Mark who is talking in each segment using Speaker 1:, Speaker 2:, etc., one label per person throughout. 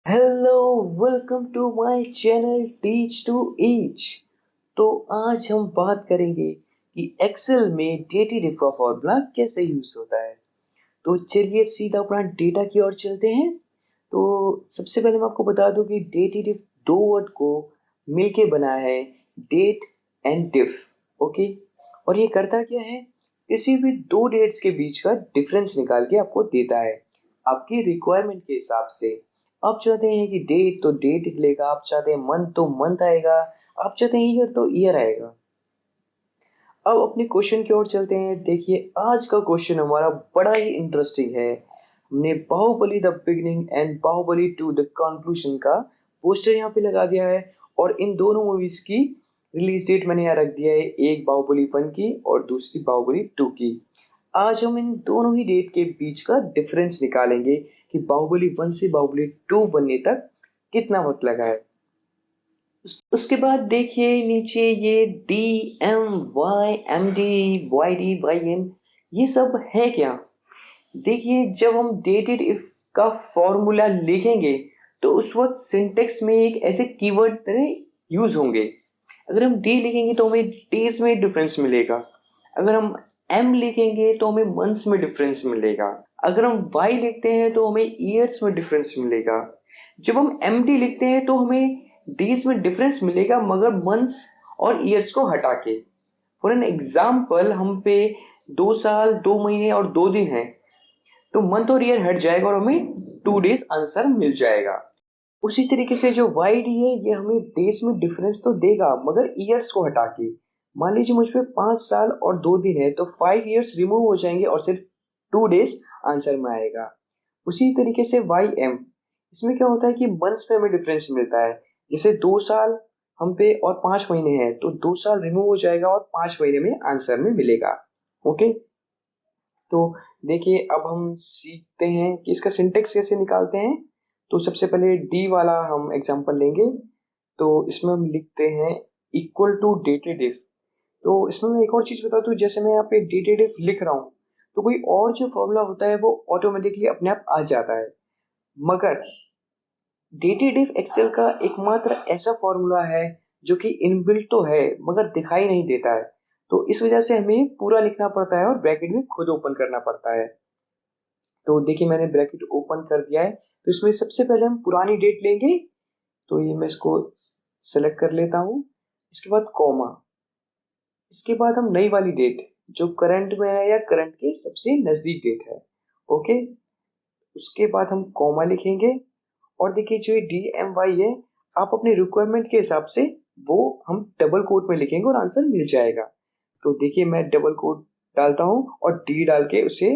Speaker 1: Hello, welcome to my channel teach to each. तो आज हम बात करेंगे कि एक्सेल में डेटा डिफ का फॉर्मूला कैसे यूज होता है। तो चलिए सीधा अपना डेटा की ओर चलते हैं। तो सबसे पहले मैं आपको बता दूं कि डेटा डिफ दो वर्ड को मिलके बना है, डेट एंड डिफ। ओके, और ये करता क्या है, किसी भी दो डेट्स के बीच का डिफरेंस निकाल के आपको देता है आपकी रिक्वायरमेंट के हिसाब से। आप चाहते हैं कि डेट तो डेट निकलेगा, आप चाहते हैं मंथ तो मंथ आएगा, आप चाहते हैं ईयर तो ईयर आएगा। अब अपने क्वेश्चन की ओर चलते हैं। देखिए आज का क्वेश्चन हमारा बड़ा ही इंटरेस्टिंग है। हमने Baahubali the beginning and Baahubali two the conclusion का पोस्टर यहाँ पे लगा दिया है, और इन दोनों मूवीज की रिलीज डेट मैंने यहाँ रख दिया है, एक बाहुबली 1 की और दूसरी बाहुबली 2 की। आज हम इन दोनों ही डेट के बीच का डिफरेंस निकालेंगे कि बाहुबली 1 से बाहुबली 2 बनने तक कितना वक्त लगा है। उसके बाद देखिए नीचे ये D M Y M D Y D Y M, ये सब है क्या। देखिए जब हम डेटेड इफ का फॉर्मूला लिखेंगे तो उस वक्त सिंटेक्स में एक ऐसे कीवर्ड तरह यूज होंगे। अगर हम डी लिखेंगे तो हमें डेज में डिफरेंस मिलेगा, अगर हम एम लिखेंगे तो हमें मंथ्स में डिफरेंस मिलेगा, अगर हम वाई लिखते हैं तो हमें ईयर्स में डिफरेंस मिलेगा। जब हम एम डी लिखते हैं तो हमें डेज में डिफरेंस मिलेगा मगर मंथ्स और ईयर्स को हटा के। फॉर एन एग्जाम्पल हम पे 2 साल 2 महीने और 2 दिन है, तो मंथ और ईयर हट जाएगा और हमें 2 डेज आंसर मिल जाएगा। उसी तरीके से जो वाई डी है ये हमें डेज में डिफरेंस तो देगा मगर ईयर्स को हटा के। मान लीजिए मुझ पे 5 साल और 2 दिन है तो 5 ईयर्स रिमूव हो जाएंगे और सिर्फ 2 डेज आंसर में आएगा। उसी तरीके से वाई एम, इसमें क्या होता है कि मंथ्स में हमें डिफरेंस मिलता है। जैसे 2 साल हम पे और 5 महीने हैं तो 2 साल रिमूव हो जाएगा और 5 महीने में आंसर में मिलेगा। ओके, तो देखिए अब हम सीखते हैं कि इसका सिंटेक्स कैसे निकालते हैं। तो सबसे पहले डी वाला हम एग्जांपल लेंगे। तो इसमें हम लिखते हैं इक्वल टू डेटेड इफ। तो इसमें मैं एक और चीज बता दूं, जैसे मैं यहाँ पे डेटेड इफ लिख रहा हूँ तो कोई और जो फॉर्मूला होता है वो ऑटोमेटिकली अपने आप आ जाता है, मगर डेटेड इफ एक्सेल का एकमात्र ऐसा फॉर्मूला है जो कि इनबिल्ट तो है मगर दिखाई नहीं देता है। तो इस वजह से हमें पूरा लिखना पड़ता है और ब्रैकेट में खुद ओपन करना पड़ता है। तो देखिए मैंने ब्रैकेट ओपन कर दिया है, तो इसमें सबसे पहले हम पुरानी डेट लेंगे। तो ये मैं इसको सेलेक्ट कर लेता हूँ। इसके बाद कॉमा, इसके बाद हम नई वाली डेट जो करंट में है या करंट के सबसे नजदीक डेट है। ओके, उसके बाद हम कॉमा लिखेंगे। और देखिए जो डी एम वाई है, आप अपने रिक्वायरमेंट के हिसाब से वो हम डबल कोट में लिखेंगे और आंसर मिल जाएगा। तो देखिए मैं डबल कोट डालता हूँ और डी डाल के उसे,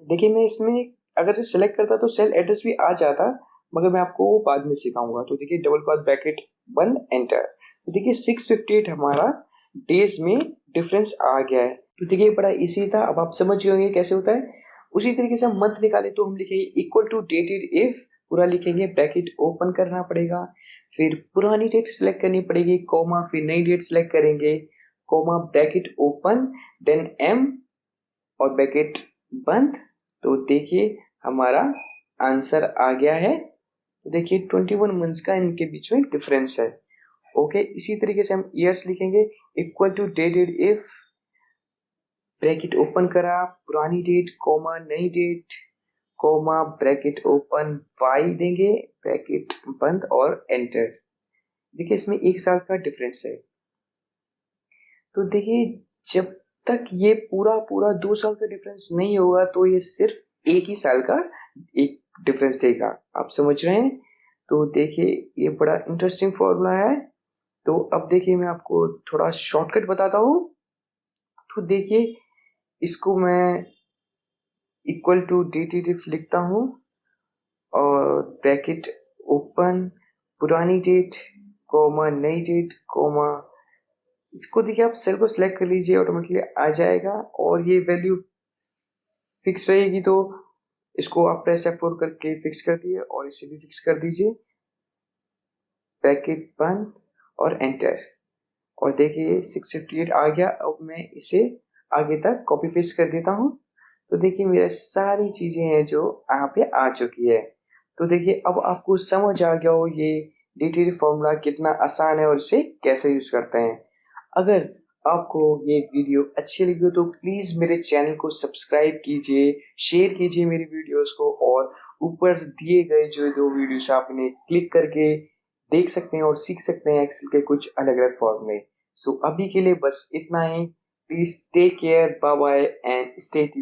Speaker 1: देखिए मैं इसमें अगर से सेलेक्ट करता तो सेल एड्रेस भी आ जाता, मगर मैं आपको वो बाद में सिखाऊंगा। तो देखिए डबल क्वाड ब्रैकेट बंद एंटर। तो देखिए 658 हमारा डेज में डिफरेंस आ गया है। तो देखिए बड़ा इजी था, अब आप समझ गए होंगे कैसे होता है। उसी तरीके से हम मंथ निकाले तो हम लिखेंगे इक्वल टू डेटेड इफ, पूरा लिखेंगे, ब्रैकेट ओपन करना पड़ेगा, फिर पुरानी डेट सिलेक्ट करनी पड़ेगी, कॉमा, फिर नई डेट सिलेक्ट करेंगे, comma, bracket open, then M और ब्रैकेट बंद। तो देखिए हमारा आंसर आ गया है। तो देखिए 21 मंथ्स का इनके बीच में डिफरेंस है। ओके, इसी तरीके से हम ईयर्स लिखेंगे equal to dated if, bracket open करा, पुरानी डेट, कॉमा, नई date, comma, bracket open, Y देंगे, ब्रैकेट बंद और एंटर। देखिए इसमें 1 साल का डिफरेंस है। तो देखिए जब तक ये पूरा पूरा 2 साल का डिफरेंस नहीं होगा तो ये सिर्फ एक ही साल का एक डिफरेंस देगा। आप समझ रहे हैं। तो देखिए ये बड़ा इंटरेस्टिंग फॉर्मूला है। तो अब देखिए मैं आपको थोड़ा शॉर्टकट बताता हूँ। तो देखिए इसको मैं इक्वल टू डी टी डिफ लिखता हूँ और ब्रैकेट ओपन, पुरानी डेट, कॉमा, नई डेट, कॉमा, इसको देखिए आप सेल को सिलेक्ट कर लीजिए, ऑटोमेटिकली आ जाएगा और ये वैल्यू फिक्स रहेगी। तो इसको आप प्रेस F4 करके फिक्स कर दिए और इसे भी फिक्स कर दीजिए, ब्रैकेट बंद और एंटर। और देखिए 658 आ गया। अब मैं इसे आगे तक कॉपी पेस्ट कर देता हूँ। तो देखिए मेरे सारी चीजें हैं जो यहाँ पे आ चुकी है। तो देखिए अब आपको समझ आ गया हो ये DTD फॉर्मूला कितना आसान है और इसे कैसे यूज़ करते हैं। अगर आपको ये वीडियो अच्छी लगी हो तो प्लीज़ मेरे चैनल को सब्सक्राइब कीजिए, शेयर कीजिए मेरी वीडियोज़ को और ऊपर दिए गए जो 2 वीडियोज़ आप इन्हें क्लिक करके देख सकते हैं और सीख सकते हैं एक्सेल के कुछ अलग-अलग फॉर्मूले। सो अभी के लिए बस इतना ही। Please take care, bye bye and stay tuned.